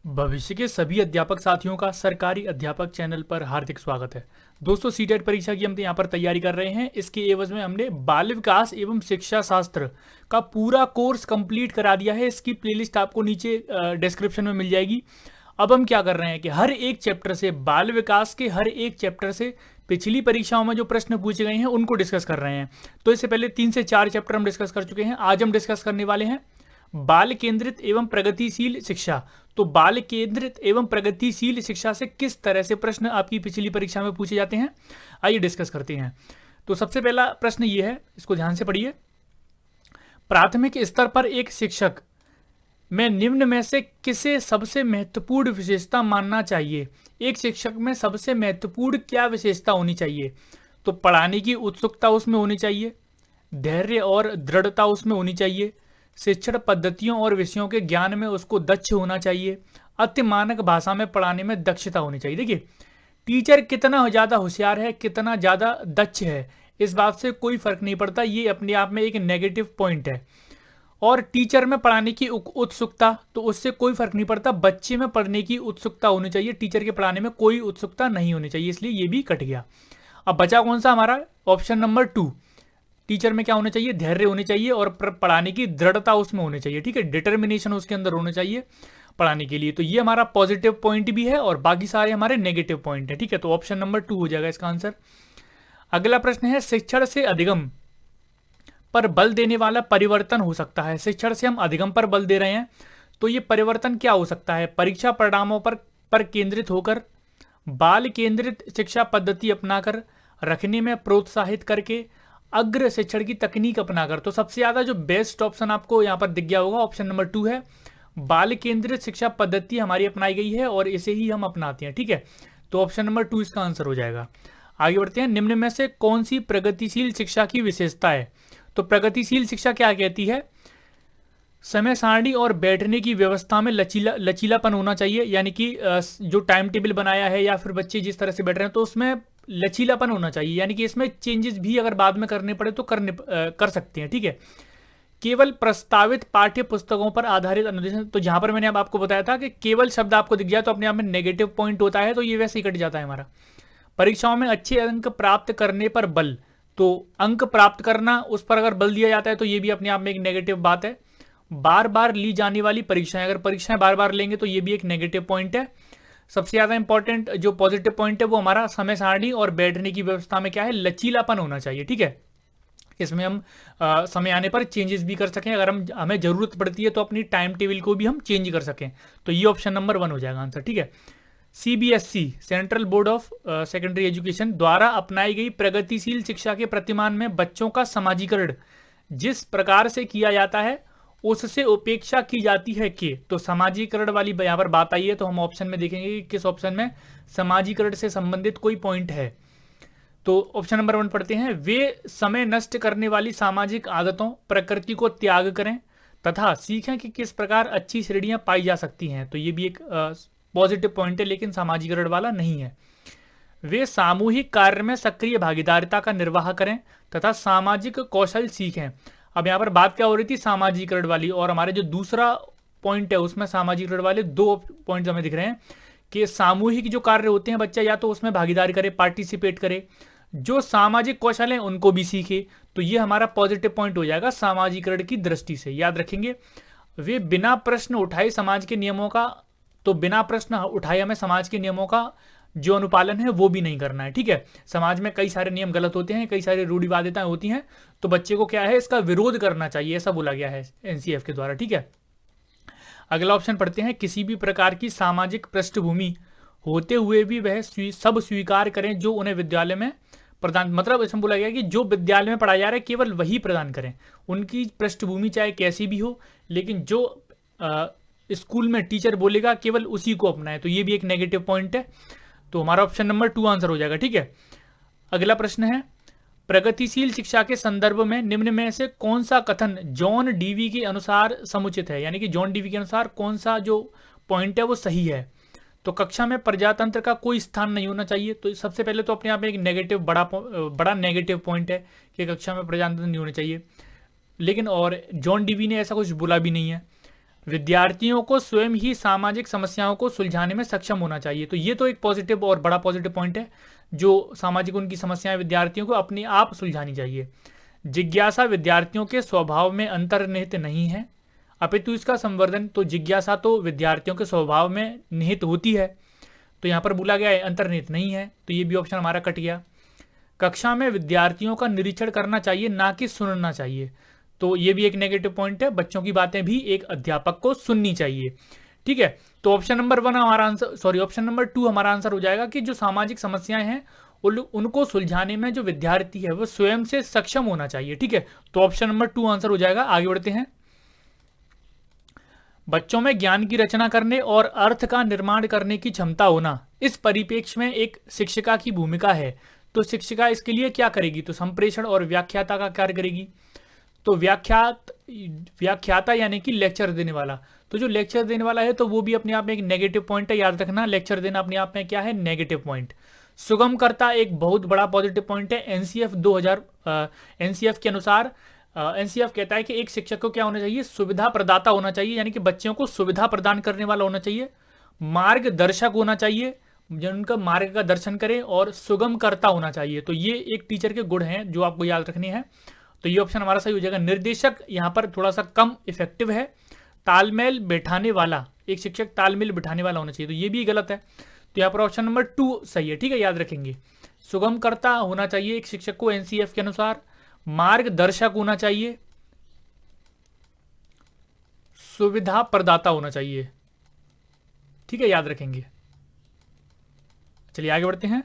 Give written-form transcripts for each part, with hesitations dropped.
भविष्य के सभी अध्यापक साथियों का सरकारी अध्यापक चैनल पर हार्दिक स्वागत है। दोस्तों, सीटेट परीक्षा की हम यहाँ पर तैयारी कर रहे हैं। इसके एवज में हमने बाल विकास एवं शिक्षा शास्त्र का पूरा कोर्स कंप्लीट करा दिया है। इसकी प्लेलिस्ट आपको नीचे डिस्क्रिप्शन में मिल जाएगी। अब हम क्या कर रहे हैं कि हर एक चैप्टर से, बाल विकास के हर एक चैप्टर से पिछली परीक्षाओं में जो प्रश्न पूछे गए हैं उनको डिस्कस कर रहे हैं। तो इससे पहले 3 से 4 चैप्टर हम डिस्कस कर चुके हैं। आज हम डिस्कस करने वाले हैं बाल केंद्रित एवं प्रगतिशील शिक्षा। तो बाल केंद्रित एवं प्रगतिशील शिक्षा से किस तरह से प्रश्न आपकी पिछली परीक्षा में पूछे जाते हैं, आइए डिस्कस करते हैं। तो सबसे पहला प्रश्न ये है, इसको ध्यान से पढ़िए। प्राथमिक स्तर पर एक शिक्षक में निम्न में से किसे सबसे महत्वपूर्ण विशेषता मानना चाहिए? एक शिक्षक में सबसे महत्वपूर्ण क्या विशेषता होनी चाहिए? तो पढ़ाने की उत्सुकता उसमें होनी चाहिए, धैर्य और दृढ़ता उसमें होनी चाहिए, शिक्षण पद्धतियों और विषयों के ज्ञान में उसको दक्ष होना चाहिए, अति मानक भाषा में पढ़ाने में दक्षता होनी चाहिए। देखिए, टीचर कितना ज़्यादा होशियार है, कितना ज़्यादा दक्ष है, इस बात से कोई फर्क नहीं पड़ता। ये अपने आप में एक नेगेटिव पॉइंट है। और टीचर में पढ़ाने की उत्सुकता, तो उससे कोई फर्क नहीं पड़ता। बच्चे में पढ़ने की उत्सुकता होनी चाहिए, टीचर के पढ़ाने में कोई उत्सुकता नहीं होनी चाहिए, इसलिए ये भी कट गया। अब बचा कौन सा हमारा? Option number 2। टीचर में क्या होना चाहिए? धैर्य होने चाहिए और पढ़ाने की दृढ़ता उसमें होनी चाहिए। ठीक है, डिटर्मिनेशन उसके अंदर होना चाहिए पढ़ाने के लिए। तो ये हमारा पॉजिटिव पॉइंट भी है और बाकी सारे हमारे नेगेटिव पॉइंट है। ठीक है, तो ऑप्शन नंबर 2 हो जाएगा इसका आंसर। अगला प्रश्न है, शिक्षण से अधिगम पर बल देने वाला परिवर्तन हो सकता है। शिक्षण से हम अधिगम पर बल दे रहे हैं, तो ये परिवर्तन क्या हो सकता है? परीक्षा परिणामों पर केंद्रित होकर, बाल केंद्रित शिक्षा पद्धति अपनाकर, रखने में प्रोत्साहित करके, अग्र शिक्षण की तकनीक अपनाकर। तो सबसे ज्यादा जो बेस्ट ऑप्शन आपको यहाँ पर दिख गया होगा, ऑप्शन नंबर 2 है। बाल केंद्रित शिक्षा पद्धति हमारी अपनाई गई है और इसे ही हम अपनाते हैं। ठीक है, तो ऑप्शन नंबर 2 इसका आंसर हो जाएगा। आगे बढ़ते हैं। निम्न में से कौन सी प्रगतिशील शिक्षा की विशेषता है? तो प्रगतिशील शिक्षा क्या कहती है? समय सारणी और बैठने की व्यवस्था में लचीलापन होना चाहिए, यानी कि जो टाइम टेबल बनाया है या फिर बच्चे जिस तरह से बैठ रहे हैं तो उसमें लचीलापन होना चाहिए, यानी कि इसमें चेंजेस भी अगर बाद में करने पड़े तो कर सकते हैं। ठीक है, केवल प्रस्तावित पाठ्य पुस्तकों पर आधारित अनुदेशन। तो जहां पर मैंने अब आपको बताया था कि केवल शब्द आपको दिख जाए तो अपने आप में नेगेटिव पॉइंट होता है, तो ये वैसे ही कट जाता है हमारा। परीक्षाओं में अच्छे अंक प्राप्त करने पर बल, तो अंक प्राप्त करना उस पर अगर बल दिया जाता है तो ये भी अपने आप में एक नेगेटिव बात है। बार बार ली जाने वाली परीक्षाएं, अगर परीक्षाएं बार बार लेंगे तो ये भी एक नेगेटिव पॉइंट है। सबसे ज्यादा इंपॉर्टेंट जो पॉजिटिव पॉइंट है वो हमारा समय सारणी और बैठने की व्यवस्था में क्या है? लचीलापन होना चाहिए। ठीक है, इसमें हम समय आने पर चेंजेस भी कर सकें, अगर हमें जरूरत पड़ती है तो अपनी टाइम टेबल को भी हम चेंज कर सकें। तो ये ऑप्शन नंबर 1 हो जाएगा आंसर। ठीक है, CBSE, central board of secondary education द्वारा अपनाई गई प्रगतिशील शिक्षा के प्रतिमान में बच्चों का समाजीकरण जिस प्रकार से किया जाता है उससे उपेक्षा की जाती है कि। तो समाजीकरण वाली यहाँ पर बात आई है, तो हम ऑप्शन में देखेंगे कि किस ऑप्शन में समाजीकरण से संबंधित कोई पॉइंट है। तो ऑप्शन नंबर 1 पढ़ते हैं। वे समय नष्ट करने वाली सामाजिक आदतों, प्रकृति को त्याग करें तथा सीखें कि किस प्रकार अच्छी श्रेणियां पाई जा सकती हैं। तो ये भी एक पॉजिटिव पॉइंट है, लेकिन समाजीकरण वाला नहीं है। वे सामूहिक कार्य में सक्रिय भागीदारिता का निर्वाह करें तथा सामाजिक कौशल सीखें। अब यहाँ पर बात क्या हो रही थी? सामाजिकरण वाली, और हमारे जो दूसरा पॉइंट है उसमें सामाजिकरण वाले 2 पॉइंट हमें दिख रहे हैं कि सामूहिक जो कार्य होते हैं बच्चा या तो उसमें भागीदारी करे, पार्टिसिपेट करे, जो सामाजिक कौशल हैं उनको भी सीखे। तो ये हमारा पॉजिटिव पॉइंट हो जाएगा सामाजिकरण की दृष्टि से, याद रखेंगे। वे बिना प्रश्न उठाए समाज के नियमों का, तो बिना प्रश्न उठाए हमें समाज के नियमों का जो अनुपालन है वो भी नहीं करना है। ठीक है, समाज में कई सारे नियम गलत होते हैं, कई सारी रूढ़िवादिताएं होती हैं, तो बच्चे को क्या है? इसका विरोध करना चाहिए, ऐसा बोला गया है एनसीएफ के द्वारा। ठीक है, अगला ऑप्शन पढ़ते हैं। किसी भी प्रकार की सामाजिक पृष्ठभूमि होते हुए भी वह सब स्वीकार करें जो उन्हें विद्यालय में प्रदान, मतलब इसमें बोला गया कि जो विद्यालय में पढ़ाया जा रहा है केवल वही प्रदान करें। उनकी पृष्ठभूमि चाहे कैसी भी हो, लेकिन जो स्कूल में टीचर बोलेगा केवल उसी को अपनाएं। तो ये भी एक नेगेटिव पॉइंट है, तो हमारा ऑप्शन नंबर 2 आंसर हो जाएगा। ठीक है, अगला प्रश्न है। प्रगतिशील शिक्षा के संदर्भ में निम्न में से कौन सा कथन जॉन डीवी के अनुसार समुचित है? यानी कि जॉन डीवी के अनुसार कौन सा जो पॉइंट है वो सही है? तो कक्षा में प्रजातंत्र का कोई स्थान नहीं होना चाहिए। तो सबसे पहले तो अपने आप में एक नेगेटिव बड़ा नेगेटिव पॉइंट है कि कक्षा में प्रजातंत्र नहीं होना चाहिए, लेकिन और जॉन डीवी ने ऐसा कुछ बोला भी नहीं है। विद्यार्थियों को स्वयं ही सामाजिक समस्याओं को सुलझाने में सक्षम होना चाहिए। तो ये तो एक पॉजिटिव और बड़ा पॉजिटिव पॉइंट है, जो सामाजिक उनकी समस्याएं विद्यार्थियों को अपने आप सुलझानी चाहिए। जिज्ञासा विद्यार्थियों के स्वभाव में अंतर्निहित नहीं है, अपितु इसका संवर्धन। तो जिज्ञासा तो विद्यार्थियों के स्वभाव में निहित होती है, तो यहाँ पर बोला गया है अंतर्निहित नहीं है, तो ये भी ऑप्शन हमारा कट गया। कक्षा में विद्यार्थियों का निरीक्षण करना चाहिए, ना कि सुनना चाहिए। तो ये भी एक नेगेटिव पॉइंट है, बच्चों की बातें भी एक अध्यापक को सुननी चाहिए। ठीक है, तो ऑप्शन नंबर 1 हमारा आंसर, सॉरी ऑप्शन नंबर 2 हमारा आंसर हो जाएगा कि जो सामाजिक समस्याएं हैं उनको सुलझाने में जो विद्यार्थी है वो स्वयं से सक्षम होना चाहिए। ठीक है, तो ऑप्शन नंबर 2 आंसर हो जाएगा। आगे बढ़ते हैं। बच्चों में ज्ञान की रचना करने और अर्थ का निर्माण करने की क्षमता होना, इस परिप्रेक्ष्य में एक शिक्षिका की भूमिका है। तो शिक्षिका इसके लिए क्या करेगी? तो संप्रेषण और व्याख्याता का कार्य करेगी। तो व्याख्याता यानी कि लेक्चर देने वाला। तो जो लेक्चर देने वाला है तो वो भी अपने आप में एक नेगेटिव पॉइंट है, याद रखना। लेक्चर देना अपने आप में क्या है? Negative point. सुगमकर्ता एक बहुत बड़ा पॉजिटिव पॉइंट है। एनसीएफ के अनुसार एनसीएफ कहता है कि एक शिक्षक को क्या होना चाहिए? सुविधा प्रदाता होना चाहिए, यानी कि बच्चों को सुविधा प्रदान करने वाला होना चाहिए। मार्गदर्शक होना चाहिए, जिनका मार्ग का दर्शन करे, और सुगमकर्ता होना चाहिए। तो ये एक टीचर के गुण हैं जो आपको याद रखने हैं। तो ये ऑप्शन हमारा सही हो जाएगा। निर्देशक यहाँ पर थोड़ा सा कम इफेक्टिव है। तालमेल बैठाने वाला, एक शिक्षक तालमेल बैठाने वाला होना चाहिए, तो ये भी गलत है। तो यहाँ पर ऑप्शन नंबर 2 सही है। ठीक है, याद रखेंगे। सुगमकर्ता होना चाहिए एक शिक्षक को एनसीएफ के अनुसार। मार्गदर्शक होना चाहिए, सुविधा प्रदाता होना चाहिए। ठीक है, याद रखेंगे। चलिए आगे बढ़ते हैं।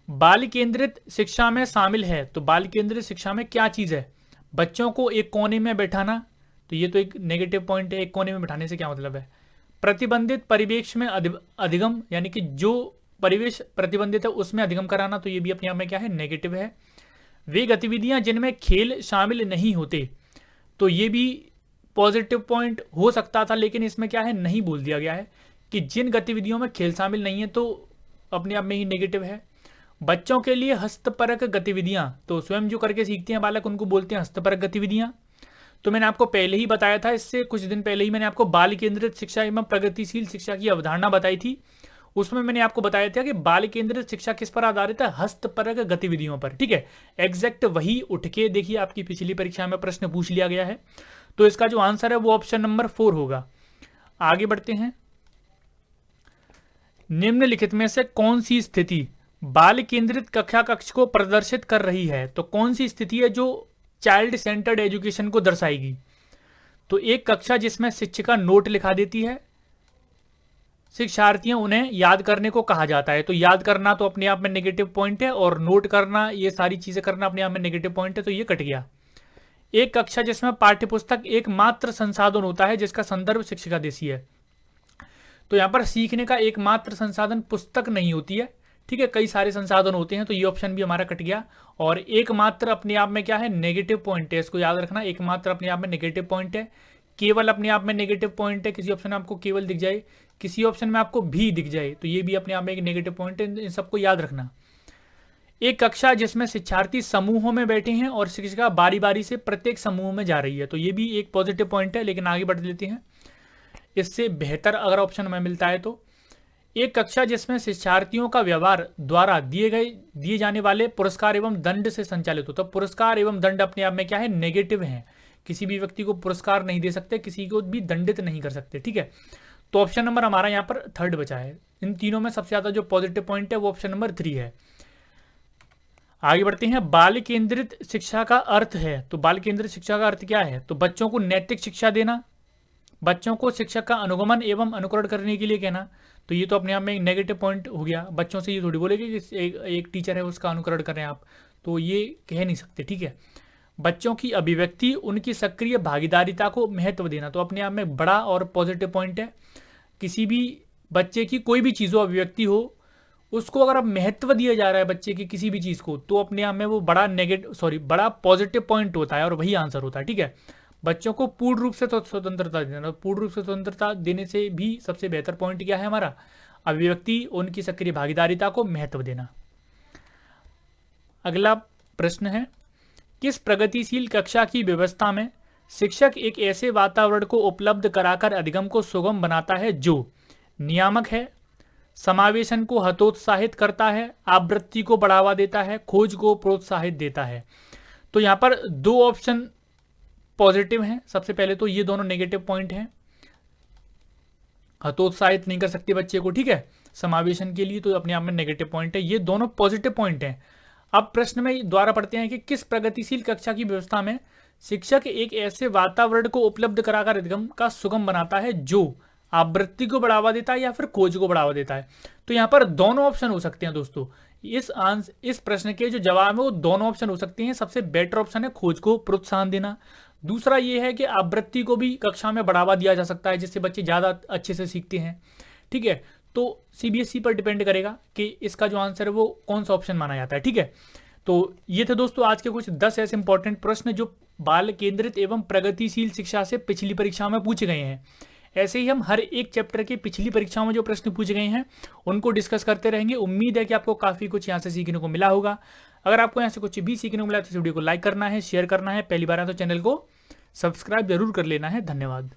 बाल केंद्रित शिक्षा में शामिल है। तो बाल केंद्रित शिक्षा में क्या चीज है? बच्चों को एक कोने में बैठाना। तो ये तो एक नेगेटिव पॉइंट है। एक कोने में बैठाने से क्या मतलब है? प्रतिबंधित परिवेश में अधिगम, यानी कि जो परिवेश प्रतिबंधित है उसमें अधिगम कराना। तो ये भी अपने आप में क्या है? नेगेटिव है। वे गतिविधियां जिनमें खेल शामिल नहीं होते। तो ये भी पॉजिटिव पॉइंट हो सकता था, लेकिन इसमें क्या है? नहीं बोल दिया गया है कि जिन गतिविधियों में खेल शामिल नहीं है, तो अपने आप में ही नेगेटिव है। बच्चों के लिए हस्तपरक गतिविधियां, तो स्वयं जो करके सीखते हैं बालक, उनको बोलते हैं हस्तपरक गतिविधियां। तो मैंने आपको पहले ही बताया था, इससे कुछ दिन पहले ही मैंने आपको बाल केंद्रित शिक्षा एवं प्रगतिशील शिक्षा की अवधारणा बताई थी। उसमें मैंने आपको बताया था कि बाल केंद्रित शिक्षा किस पर आधारित है? हस्तपरक गतिविधियों पर। ठीक है, एग्जैक्ट वही उठ के देखिए आपकी पिछली परीक्षा में प्रश्न पूछ लिया गया है। तो इसका जो आंसर है वो ऑप्शन नंबर 4 होगा। आगे बढ़ते हैं। निम्नलिखित में से कौन सी स्थिति बाल केंद्रित कक्षा कक्ष को प्रदर्शित कर रही है? तो कौन सी स्थिति है जो चाइल्ड सेंटर्ड एजुकेशन को दर्शाएगी? तो एक कक्षा जिसमें शिक्षिका नोट लिखा देती है, शिक्षार्थियों उन्हें याद करने को कहा जाता है। तो याद करना तो अपने आप में नेगेटिव पॉइंट है, और नोट करना, ये सारी चीजें करना अपने आप में नेगेटिव पॉइंट है, तो ये कट गया। एक कक्षा जिसमें पाठ्यपुस्तक एकमात्र संसाधन होता है जिसका संदर्भ शिक्षिका देती है। तो यहाँ पर सीखने का एकमात्र संसाधन पुस्तक नहीं होती है। ठीक है, कई सारे संसाधन होते हैं, तो ये ऑप्शन भी हमारा कट गया। और एकमात्र अपने आप में क्या है? नेगेटिव पॉइंट है, इसको याद रखना। एकमात्र अपने आप में नेगेटिव पॉइंट है। केवल अपने आप में नेगेटिव पॉइंट है, किसी ऑप्शन में आपको केवल दिख जाए, किसी ऑप्शन में आपको भी दिख जाए, तो ये भी अपने आप में एक नेगेटिव पॉइंट है। इन सबको याद रखना। एक कक्षा जिसमें शिक्षार्थी समूहों में बैठे हैं और शिक्षिका बारी बारी से प्रत्येक समूह में जा रही है, तो ये भी एक पॉजिटिव पॉइंट है। लेकिन आगे बढ़ लेते हैं, इससे बेहतर अगर ऑप्शन हमें मिलता है तो एक कक्षा जिसमें शिक्षार्थियों का व्यवहार द्वारा दिए जाने वाले पुरस्कार एवं दंड से संचालित होता है। तो पुरस्कार एवं दंड अपने आप में क्या है? नेगेटिव है। किसी भी व्यक्ति को पुरस्कार नहीं दे सकते, किसी को भी दंडित नहीं कर सकते। ठीक है, तो ऑप्शन नंबर हमारा यहाँ पर 3rd बचा है। इन तीनों में सबसे ज्यादा जो पॉजिटिव पॉइंट है वो ऑप्शन नंबर 3 है। आगे बढ़ते हैं। बाल केंद्रित शिक्षा का अर्थ है। तो बाल केंद्रित शिक्षा का अर्थ क्या है? तो बच्चों को नैतिक शिक्षा देना, बच्चों को शिक्षक का अनुगमन एवं अनुकरण करने के लिए कहना। तो ये तो अपने आप में एक नेगेटिव पॉइंट हो गया। बच्चों से ये थोड़ी बोलेगी कि एक टीचर है उसका अनुकरण करें आप, तो ये कह नहीं सकते। ठीक है, बच्चों की अभिव्यक्ति, उनकी सक्रिय भागीदारिता को महत्व देना, तो अपने आप में बड़ा और पॉजिटिव पॉइंट है। किसी भी बच्चे की कोई भी चीज़ हो, अभिव्यक्ति हो, उसको अगर अब महत्व दिया जा रहा है बच्चे की किसी भी चीज़ को, तो अपने आप में वो बड़ा पॉजिटिव पॉइंट होता है और वही आंसर होता है। ठीक है, बच्चों को पूर्ण रूप से स्वतंत्रता देना। पूर्ण रूप से स्वतंत्रता देने से भी सबसे बेहतर पॉइंट क्या है हमारा? अभिव्यक्ति, उनकी सक्रिय भागीदारिता को महत्व देना। अगला प्रश्न है, किस प्रगतिशील कक्षा की व्यवस्था में शिक्षक एक ऐसे वातावरण को उपलब्ध कराकर अधिगम को सुगम बनाता है जो नियामक है, समावेशन को हतोत्साहित करता है, आवृत्ति को बढ़ावा देता है, खोज को प्रोत्साहित देता है। तो यहाँ पर दो ऑप्शन पॉजिटिव हैं। सबसे पहले तो ये दोनों नेगेटिव पॉइंट हैं, हतोत्साहित नहीं कर सकते बच्चे को, ठीक है, समावेशन के लिए तो अपने आप में नेगेटिव पॉइंट है। ये दोनों पॉजिटिव पॉइंट हैं। अब प्रश्न में द्वारा पढ़ते हैं कि किस प्रगतिशील कक्षा की व्यवस्था में शिक्षक एक ऐसे वातावरण को उपलब्ध कराकर अधिगम का सुगम बनाता है जो आवृत्ति को बढ़ावा देता है या फिर खोज को बढ़ावा देता है। तो यहाँ पर दोनों ऑप्शन हो सकते हैं दोस्तों। इस प्रश्न के जो जवाब है वो दोनों ऑप्शन हो सकते हैं। सबसे बेटर ऑप्शन है खोज को प्रोत्साहन देना। दूसरा ये है कि आवृत्ति को भी कक्षा में बढ़ावा दिया जा सकता है जिससे बच्चे ज़्यादा अच्छे से सीखते हैं, ठीक है। तो सीबीएसई पर डिपेंड करेगा कि इसका जो आंसर है वो कौन सा ऑप्शन माना जाता है, ठीक है। तो ये थे दोस्तों आज के कुछ 10 ऐसे इंपॉर्टेंट प्रश्न जो बाल केंद्रित एवं प्रगतिशील शिक्षा से पिछली परीक्षा में पूछे गए हैं। ऐसे ही हम हर एक चैप्टर के पिछली परीक्षाओं में जो प्रश्न पूछे गए हैं उनको डिस्कस करते रहेंगे। उम्मीद है कि आपको काफ़ी कुछ यहाँ से सीखने को मिला होगा। अगर आपको यहाँ से कुछ भी सीखने को मिला तो इस वीडियो को लाइक करना है, शेयर करना है, पहली बार है तो चैनल को सब्सक्राइब जरूर कर लेना है। धन्यवाद।